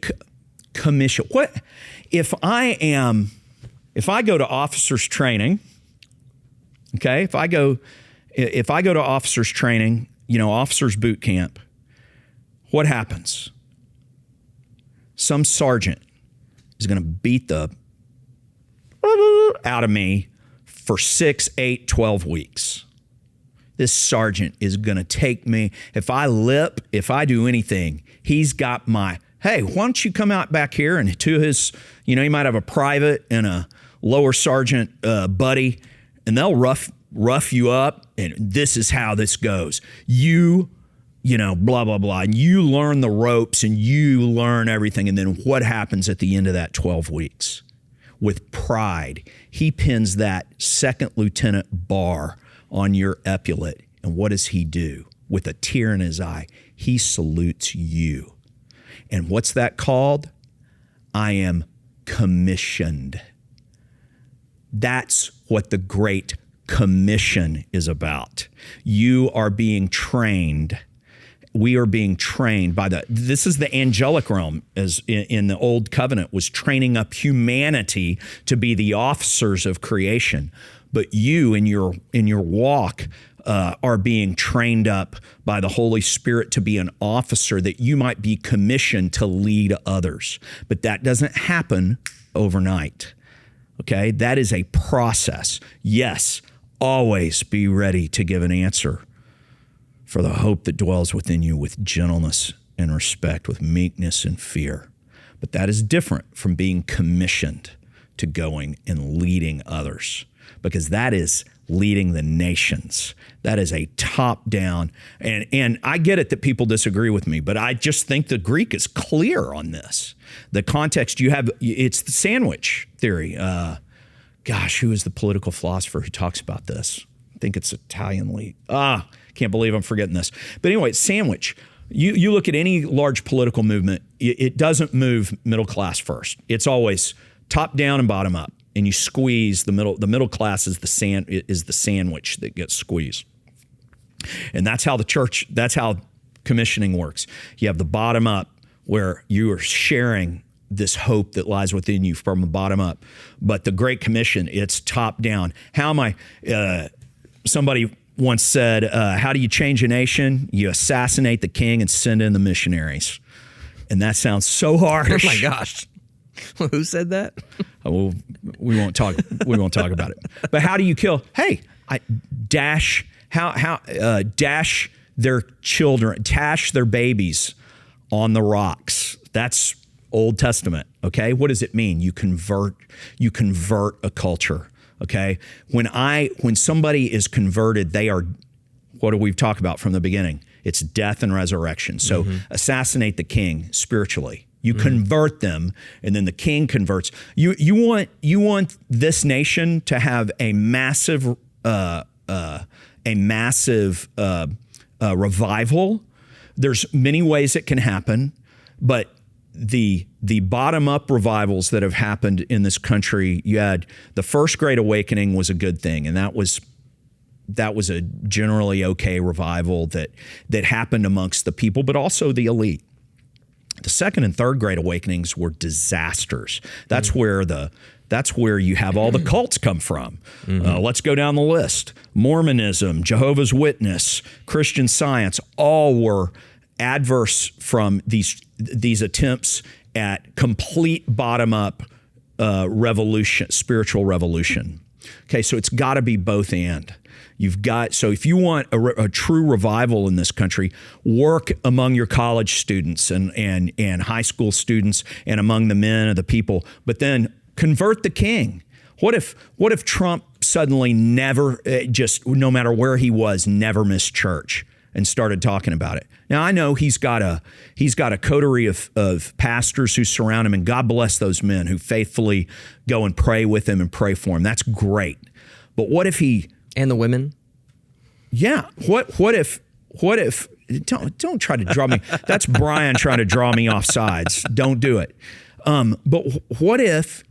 commission. What if I go to officers training? Okay, if I go to officers training, officers boot camp, what happens? Some sergeant is going to beat the out of me for 6, 8, 12 weeks. This sergeant is going to take me. If I lip, if I do anything, he's got my, hey, why don't you come out back here? And to his, he might have a private and a lower sergeant buddy, and they'll rough you up, and this is how this goes. Blah, blah, blah. And you learn the ropes and you learn everything. And then what happens at the end of that 12 weeks? With pride, he pins that second lieutenant bar on your epaulet. And what does he do? With a tear in his eye, he salutes you. And what's that called? I am commissioned. That's what the Great Commission is about. You are being trained. We are being trained by this is the angelic realm, as in the old covenant, was training up humanity to be the officers of creation. But you in your walk are being trained up by the Holy Spirit to be an officer, that you might be commissioned to lead others. But that doesn't happen overnight. Okay, that is a process. Yes, always be ready to give an answer for the hope that dwells within you, with gentleness and respect, with meekness and fear. But that is different from being commissioned to going and leading others, because that is leading the nations. That is a top-down, and I get it that people disagree with me, but I just think the Greek is clear on this. The context you have, it's the sandwich theory. Who is the political philosopher who talks about this? I think it's Italian. Can't believe I'm forgetting this. But anyway, sandwich. You look at any large political movement, it doesn't move middle class first. It's always top down and bottom up, and you squeeze the middle. The middle class is the sandwich that gets squeezed, and that's how that's how commissioning works. You have the bottom up, where you are sharing this hope that lies within you from the bottom up. But the Great Commission, it's top down. How am I? Somebody once said, how do you change a nation? You assassinate the king and send in the missionaries. And that sounds so harsh. Oh my gosh. Who said that? We won't talk about it. But how do you kill? Hey, dash their children, dash their babies on the rocks. That's Old Testament. Okay. What does it mean? You convert a culture. Okay. When somebody is converted, they are, what do we talk about from the beginning? It's death and resurrection. So assassinate the king spiritually. You convert them, and then the king converts. You want this nation to have a massive revival. There's many ways it can happen, but the bottom-up revivals that have happened in this country, you had the first Great Awakening was a good thing, and that was a generally okay revival that happened amongst the people, but also the elite. The second and third Great Awakenings were disasters. That's where you have all the cults come from. Let's go down the list. Mormonism, Jehovah's Witness, Christian Science, all were adverse from these attempts at complete bottom-up revolution, spiritual revolution. Okay, so it's got to be both and. So if you want a true revival in this country, work among your college students and high school students and among the men of the people, but then convert the king. What if Trump suddenly never, just no matter where he was, never missed church and started talking about it? Now I know he's got a coterie of pastors who surround him, and God bless those men who faithfully go and pray with him and pray for him. That's great. But what if he... And the women? Yeah. What if don't try to draw me. That's Brian trying to draw me off sides. Don't do it. But what if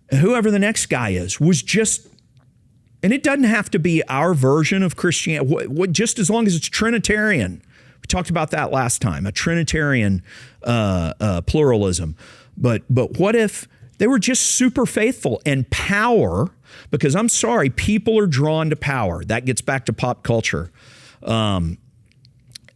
whoever the next guy is was just, and it doesn't have to be our version of Christianity, just as long as it's Trinitarian. We talked about that last time, a Trinitarian pluralism. But what if they were just super faithful and power? Because I'm sorry, people are drawn to power. That gets back to pop culture. They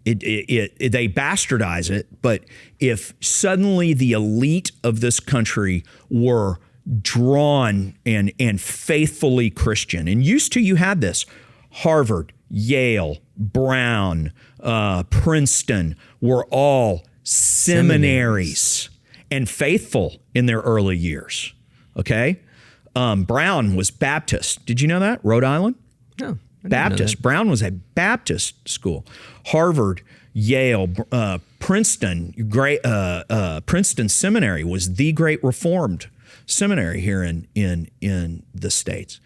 bastardize it, but if suddenly the elite of this country were drawn and faithfully Christian, and used to, you had this, Harvard, Yale, Brown, Princeton were all seminaries and faithful in their early years, okay? Brown was Baptist. Did you know that? Rhode Island? No. Baptist. Brown was a Baptist school. Harvard, Yale, Princeton, Princeton Seminary was the great Reformed seminary here in the States.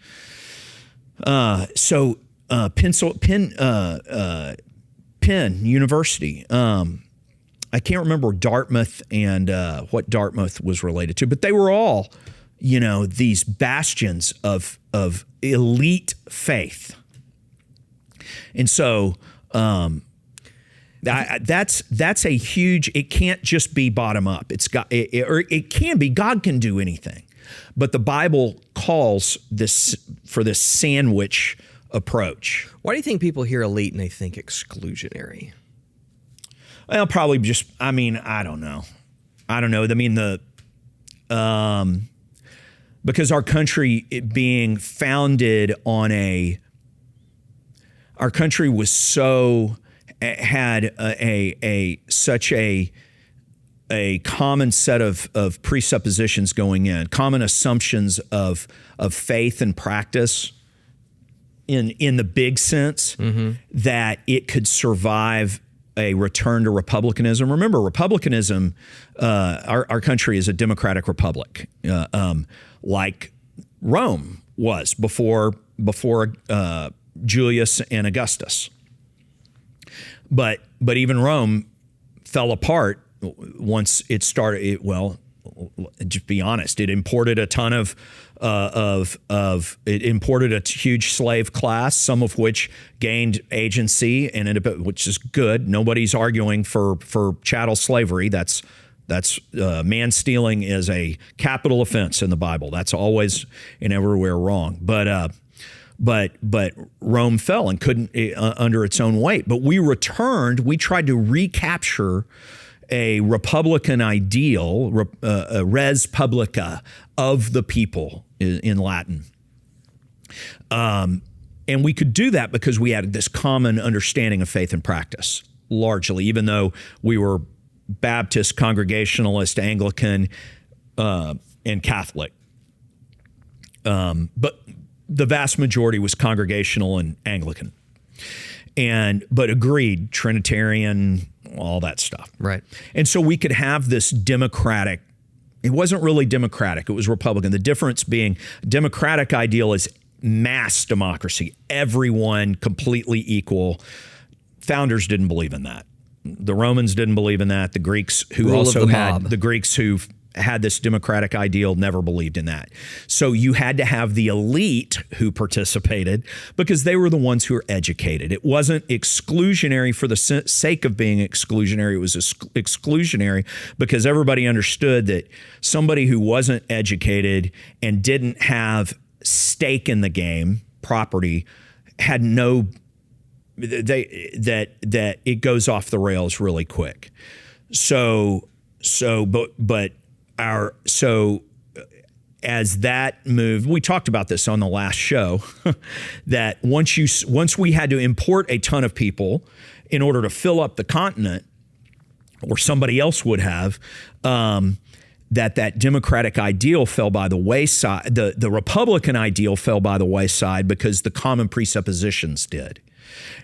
Penn University. I can't remember Dartmouth and what Dartmouth was related to, but they were all, these bastions of elite faith. And so that's a huge, it can't just be bottom up. Or it can be, God can do anything. But the Bible calls for this sandwich approach. Why do you think people hear elite and they think exclusionary? Well, probably just, I don't know. Because our country being founded on our country was had such a a common set of presuppositions going in, common assumptions of faith and practice in the big sense, that it could survive a return to republicanism. Remember, republicanism, our country is a democratic republic, like Rome was before Julius and Augustus. But even Rome fell apart once it started. Just be honest, it imported a ton of it imported a huge slave class, some of which gained agency, which is good. Nobody's arguing for chattel slavery. That's man stealing is a capital offense in the Bible. That's always and everywhere wrong. But Rome fell and couldn't under its own weight. But we returned. We tried to recapture a republican ideal, res publica, of the people in Latin. And we could do that because we had this common understanding of faith and practice, largely, even though we were Baptist, Congregationalist, Anglican, and Catholic. But the vast majority was Congregational and Anglican. But agreed, Trinitarian, all that stuff. Right. And so we could have this democratic, it wasn't really democratic, it was Republican. The difference being democratic ideal is mass democracy, everyone completely equal. Founders didn't believe in that. The Romans didn't believe in that. The Greeks who had this democratic ideal never believed in that. So you had to have the elite who participated because they were the ones who were educated. It wasn't exclusionary for the sake of being exclusionary. It was exclusionary because everybody understood that somebody who wasn't educated and didn't have stake in the game, property, had no, that it goes off the rails really quick. As that moved, we talked about this on the last show, that once we had to import a ton of people in order to fill up the continent, or somebody else would have, that democratic ideal fell by the wayside. The Republican ideal fell by the wayside because the common presuppositions did.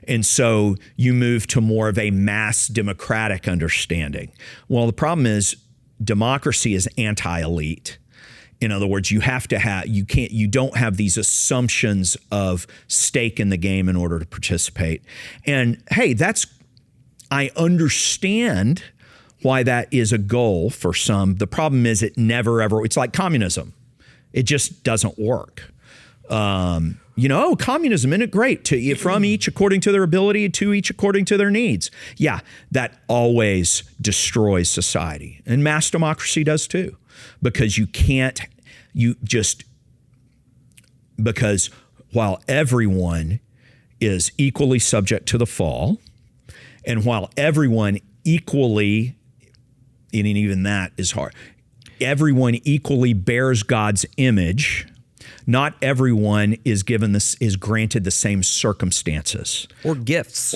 And so you move to more of a mass democratic understanding. Well, the problem is democracy is anti-elite. In other words, you don't have these assumptions of stake in the game in order to participate. And hey, I understand why that is a goal for some. The problem is it's like communism. It just doesn't work. Communism, isn't it great? From each according to their ability, to each according to their needs. Yeah, that always destroys society. And mass democracy does too. Because because while everyone is equally subject to the fall, and while everyone equally, and even that is hard, everyone equally bears God's image, not everyone is granted the same circumstances. Or gifts,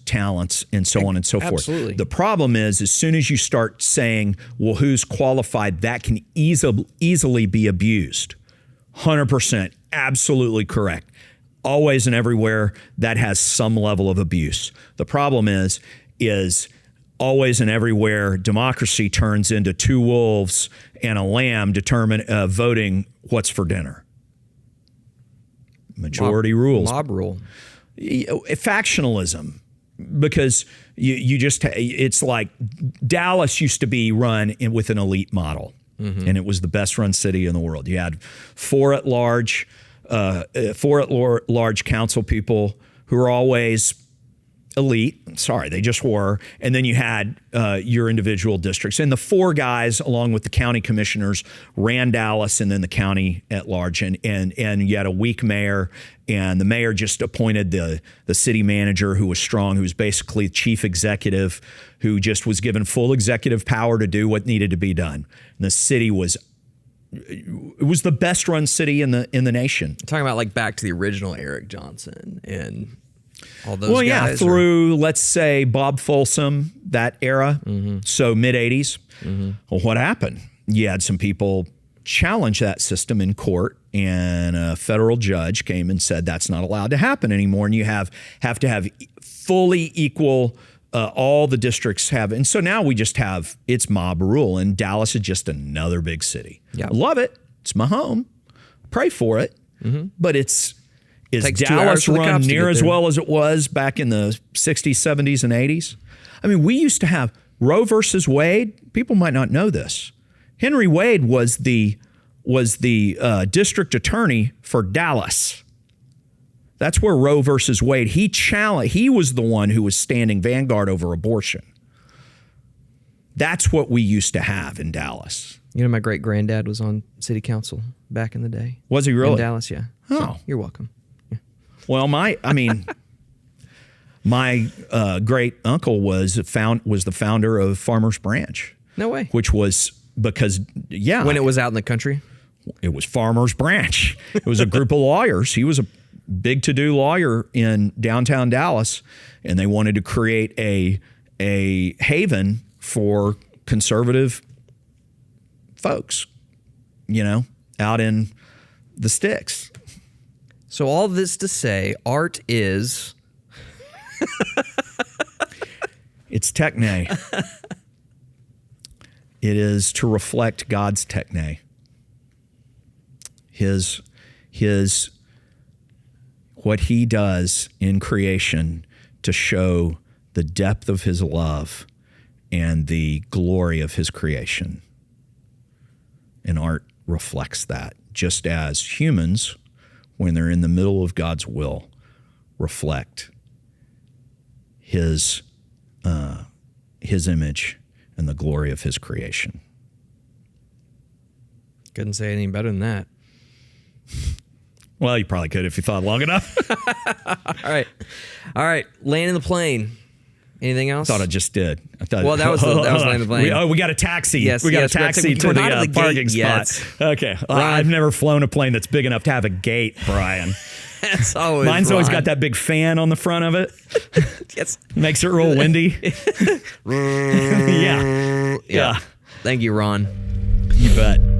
talents, and so on and so forth. Absolutely. The problem is, as soon as you start saying, well, who's qualified, that can easily be abused. 100%, absolutely correct. Always and everywhere, that has some level of abuse. The problem is always and everywhere, democracy turns into two wolves and a lamb voting what's for dinner. Majority rules. Mob rule. Factionalism. Because it's like Dallas used to be run with an elite model. Mm-hmm. And it was the best run city in the world. You had four at large council people who were always elite. Sorry, they just were. And then you had your individual districts. And the four guys, along with the county commissioners, ran Dallas and then the county at large. And you had a weak mayor, and the mayor just appointed the city manager who was strong, who was basically chief executive, who just was given full executive power to do what needed to be done. And the city was the best run city in the nation. Talking about like back to the original Eric Johnson and all those guys. Through, let's say, Bob Folsom, that era, so mid-'80s. Well, what happened? You had some people challenge that system in court, and a federal judge came and said that's not allowed to happen anymore, and you have to have fully equal, all the districts have. And so now we just have, it's mob rule, and Dallas is just another big city. Yeah. I love it. It's my home. Pray for it. But is Dallas run near as well as it was back in the 60s, 70s, and 80s? I mean, we used to have Roe versus Wade. People might not know this. Henry Wade was the district attorney for Dallas. That's where Roe versus Wade, he was the one who was standing vanguard over abortion. That's what we used to have in Dallas. You know, my great granddad was on city council back in the day. Was he really? In Dallas, yeah. Oh. So, you're welcome. Yeah. Well, my great uncle was the founder of Farmers Branch. No way. Which was because, when it was out in the country? It was Farmers Branch. It was a group of lawyers. He was a big to-do lawyer in downtown Dallas, and they wanted to create a haven for conservative folks, out in the sticks. So all this to say, art is... It's techne. It is to reflect God's techne. His what he does in creation to show the depth of his love and the glory of his creation. And art reflects that, just as humans, when they're in the middle of God's will, reflect his image and the glory of his creation. Couldn't say anything better than that. Well, you probably could if you thought long enough. All right. Landing the plane. Anything else? I thought I just did. Well, that was landing the plane. We got a taxi. Yes, we got a taxi to the parking spot. Yes. Okay. I've never flown a plane that's big enough to have a gate, Brian. That's always Mine's Ron. always got that big fan on the front of it. Yes. Makes it real windy. Yeah. Thank you, Ron. You bet.